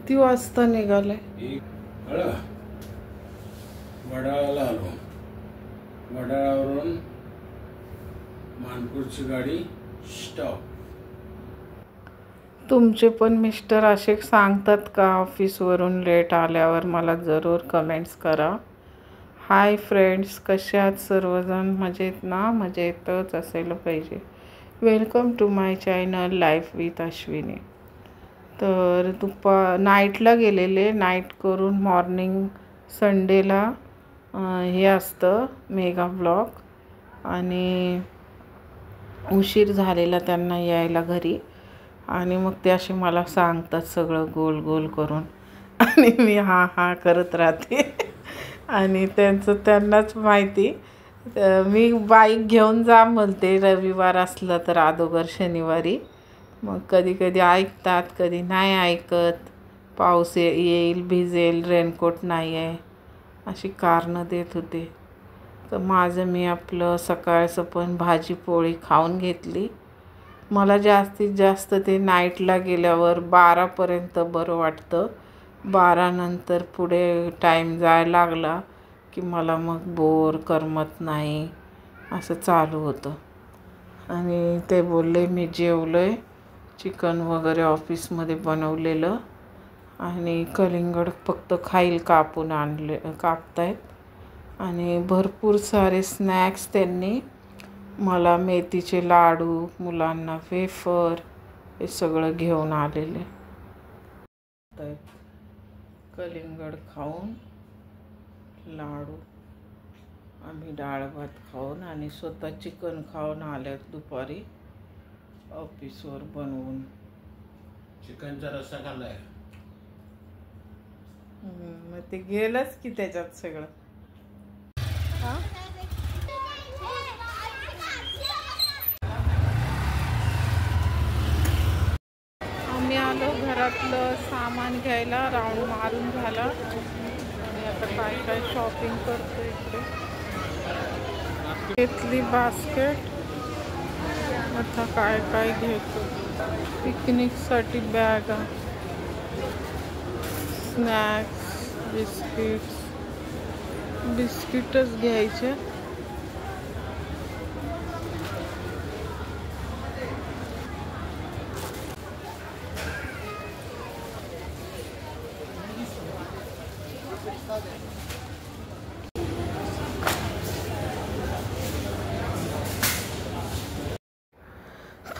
किती वाजता निघाले? वडाळ्याला आलो. वडाळ्यावरून मानपूरची गाडी स्टॉप. तुमचे पण मिस्टर असे सांगतात का ऑफिसवरून लेट आल्यावर? मला जरूर कमेंट्स करा. हाय फ्रेंड्स, कसे आहात सर्वजण? मजेत ना? मजेतच असायला पाहिजे. Welcome to my channel life with Ashwini. तर नाईटला गेलेले, नाईट करून मॉर्निंग संडेला हे असतं मेगा ब्लॉग, आणि उशीर झालेला त्यांना यायला घरी. आणि मग ते असे मला सांगतात सगळं गोल गोल करून, आणि मी हा हा करत राहते. आणि त्यांनाच माहिती. मी बाईक घेऊन जा म्हणते रविवार असलं तर, अगोदर शनिवारी. मग कधी कधी ऐकतात, कधी नाही ऐकत. पाऊस येईल, भिजेल, रेनकोट नाही आहे, अशी कारणं देत होते. तर मी आपलं सकाळचं पण भाजी पोळी खाऊन घेतली. मला जास्तीत जास्त ते नाईटला गेल्यावर 12पर्यंत बरं वाटतं. 12 नंतर पुढे टाईम जायला लागला की मला मग बोर, करमत नाही, असं चालू होतं. आणि ते बोलले मी जेवलो आहे, चिकन वगैरे ऑफिसमध्ये बनवलेलं, आणि कलिंगड फक्त खाईल कापतायत. आणि भरपूर सारे स्नॅक्स त्यांनी मला, मेथीचे लाडू, मुलांना वेफर, हे सगळं घेऊन आलेले. कलिंगड खाऊन, लाडू, आम्ही डाळ भात खाऊन, आणि स्वतः चिकन खाऊन आले दुपारी ऑफिसवर बनवून. चिकनचा रस्सा खाल्लाय. मग ते गेलंच की त्याच्यात सगळं. आम्ही आलो घरातलं सामान घ्यायला, राऊंड मारून झाला. आणि आता काय काय शॉपिंग करतो. इकडे घेतली बास्केट. आता काय काय घेतो. पिकनिकसाठी बॅग, स्नॅक्स, बिस्किटच घ्यायचे.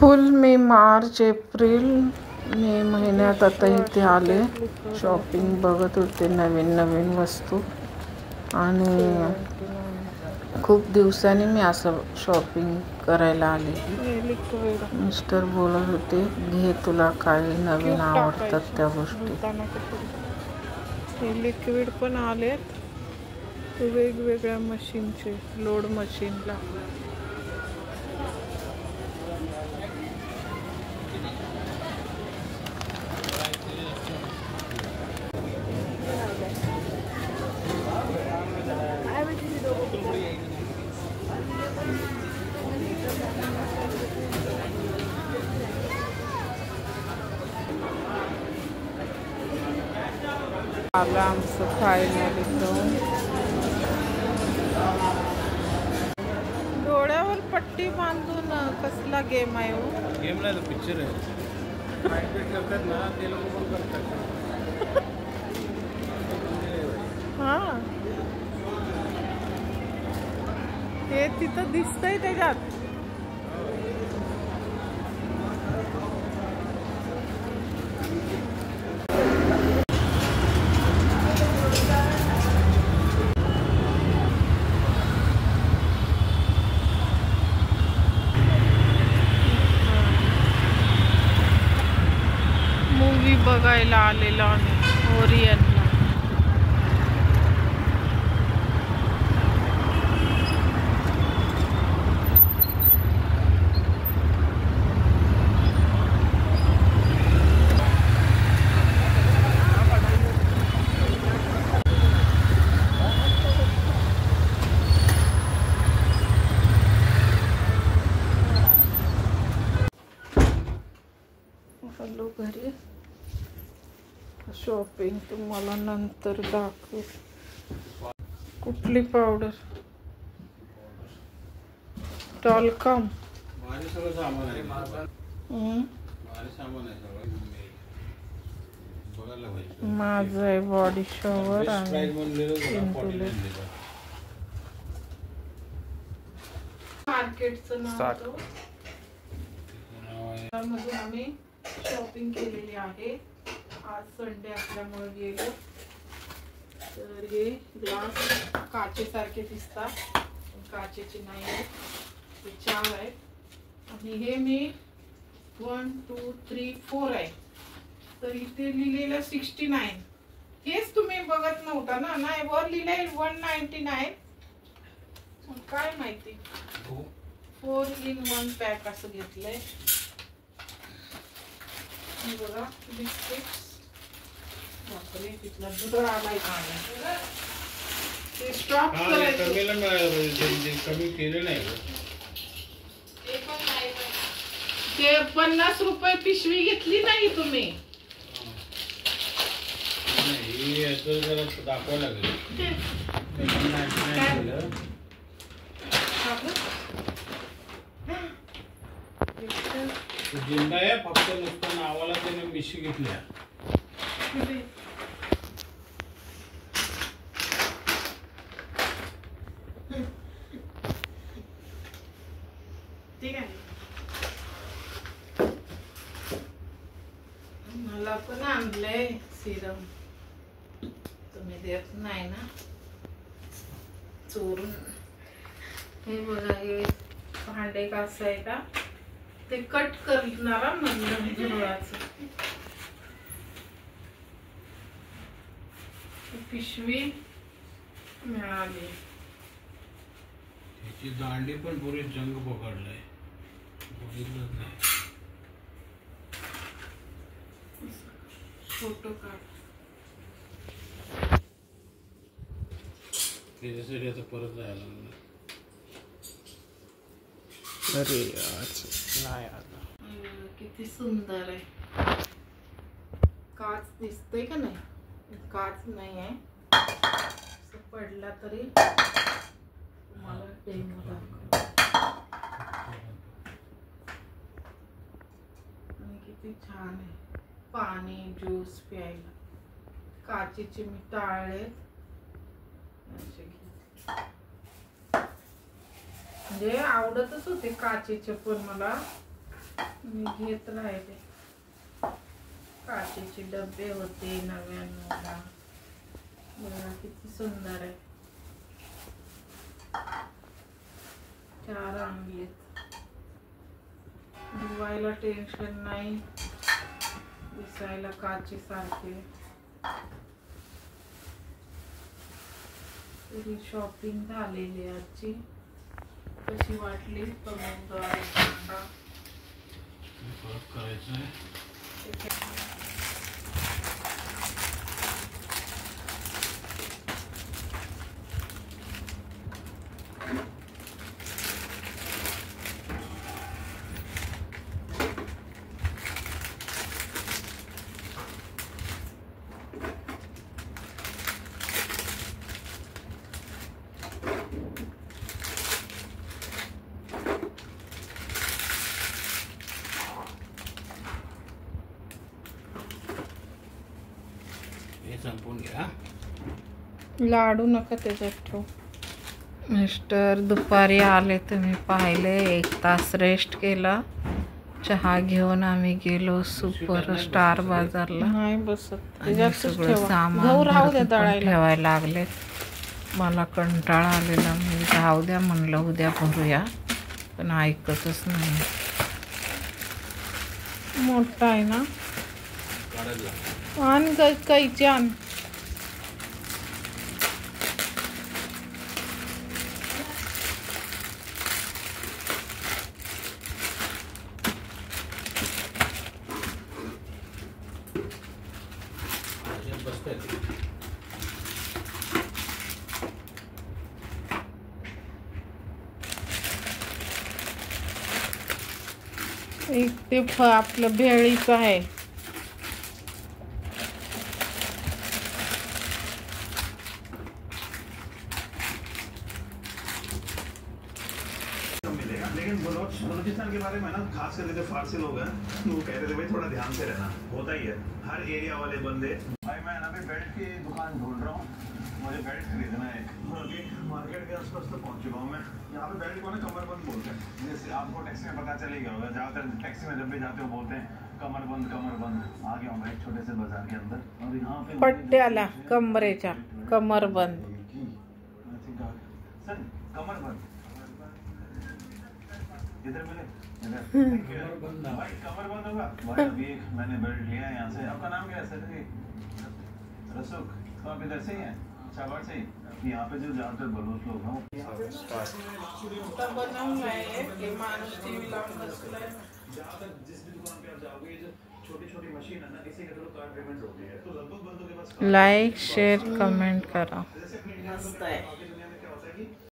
फुल मे, मार्च, एप्रिल, मे महिन्यात आता इथे आले. शॉपिंग बघत होते, नवीन वस्तू. आणि खूप दिवसांनी मी असं शॉपिंग करायला आले. मिस्टर बोलत होते घे, तुला काय नवीन आवडतात त्या गोष्टी. हे लिक्विड पण आलेत वेगवेगळ्या मशीनचे, लोड मशीनला. आलं आमचं फायनली जाऊन. डोळ्यावर पट्टी बांधून कसला गेम आहे हो? गेम नाही, पिक्चर आहे. माइंड करतात ना ते लोक पण करतात. हां, ते तिथं दिसतंय त्याच्यात. मूवी बघायला आलेलो आम्ही ओरियनला. शॉपिंग तुम्हाला नंतर दाखवू. कुठली पावडर? टॉलकम. माझे सगळं सामान आहे. माझे सामान आहे सगळं. बघायला पाहिजे. माझं आहे बॉडी शॉवर आणि मार्केटचं नाव मधून आम्ही शॉपिंग केलेली आहे. आज संडे असल्यामुळे गेलो. तर हे ग्लास काचेसारखे दिसतात, काचेचे नाही आहेत, ते 4 आहेत. आणि हे मी 1 2 3 4 आहे. तर इथे लिहिलेलं 69. हेच तुम्ही बघत नव्हता ना? नाही, वर लिहिलंय 199. काय माहिती 4 in 1 पॅक असं घेतलंय. बघा बिस्किट्स. बापरे, तिथला दुधाळ आलाय का? ते स्टॉप करायचं. कमी केलं नाही. ते 50 रुपये पिशवी घेतली नाही तुम्ही? जरा दाखवायला लागेल. जिंदा आहे, फक्त नुसतं नावाला त्याने मिशी घेतल्या. ठीक आहे. मला पण आणलंय सिरम. तुम्ही देत नाही ना चोरून. हे बघा, हे भांडे कसं आहे का ते कट करणारा मधलं झुरळाचं. पिशवी मिळाली. त्याची दांडी पण पुरी जंग पकडलाय. बघितलंच नाही. फोटो काढ. त्याच्यासाठी आता परत जायला लागलं. अरे नाही आला. किती सुंदर आहे. काच दिसतोय का नाही? काच नाही आहे. पडला तरी तुम्हाला डेमो दाखव. आणि किती छान आहे. पाणी ज्यूस प्यायला. काचेचे मी टाळले. म्हणजे आवडतच होते काचेचे, पण मला मी घेत राहिले. काचेचे डबे होते 99ला. बघा किती सुंदर आहे. 4 आणलेत. धुवायला टेन्शन नाही. दिसायला काचेसारखे. तरी शॉपिंग झालेली आजची. कशी वाटली कमेंटद्वारे सांगा. परत करायचं आहे. संपून घ्या. लाडू नका त्याच्यात ठेव. मिस्टर दुपारी आले, तुम्ही पाहिले. 1 तास रेस्ट केला. चहा घेऊन आम्ही गेलो सुपर स्टार बाजारला. नाही बसत. सगळं सामान ठेवायला लागले. मला कंटाळा आलेला. मी जाऊ द्या म्हणलं, उद्या भरूया, पण ऐकतच नाही. मोठा आहे ना. आण कैची आण. एक ते आपलं भेळीचं आहे. बलूचिस्तान के बारे में ना खास करके जो फारसी लोग हैं वो कह रहे थे भाई थोड़ा ध्यान से रहना, होता ही है हर एरिया वाले बंदे। भाई मैं ना भी बेल्ट की दुकान ढूंढ रहा हूँ, मुझे बेल्ट खरीदना है एक। अभी मार्केट के आसपास तो पहुँच चुका हूँ मैं। यहाँ पे बेल्ट को ना कमरबंद बोलते हैं, जैसे आपको टैक्सी में पता चल ही गया होगा, ज़्यादातर टैक्सी में जब भी जाते हो बोलते हैं कमरबंद कमरबंद। आ गया हूँ मैं एक छोटे से बाजार के अंदर और यहाँ पे पट्ट्याला कमरेच्या कमरबंद सर कमरबंद इधर मिले इधर भाई कमरबंद होगा भाई। अभी एक मैंने बेल्ट लिया है यहाँ से। आपका नाम क्या है सर? रसूख। तो आप इधर से ही हैं? शाबाश से ही। यहाँ पे जो ज़्यादातर बलूच लोग हैं ज़्यादातर जिस भी दुकान पे आप जाओगे जो छोटी छोटी मशीन है ना, इसी के थ्रू कार्ड पेमेंट होती है, तो लगभग बंदों के पास लाईक शेअर कमेंट करा. जैसे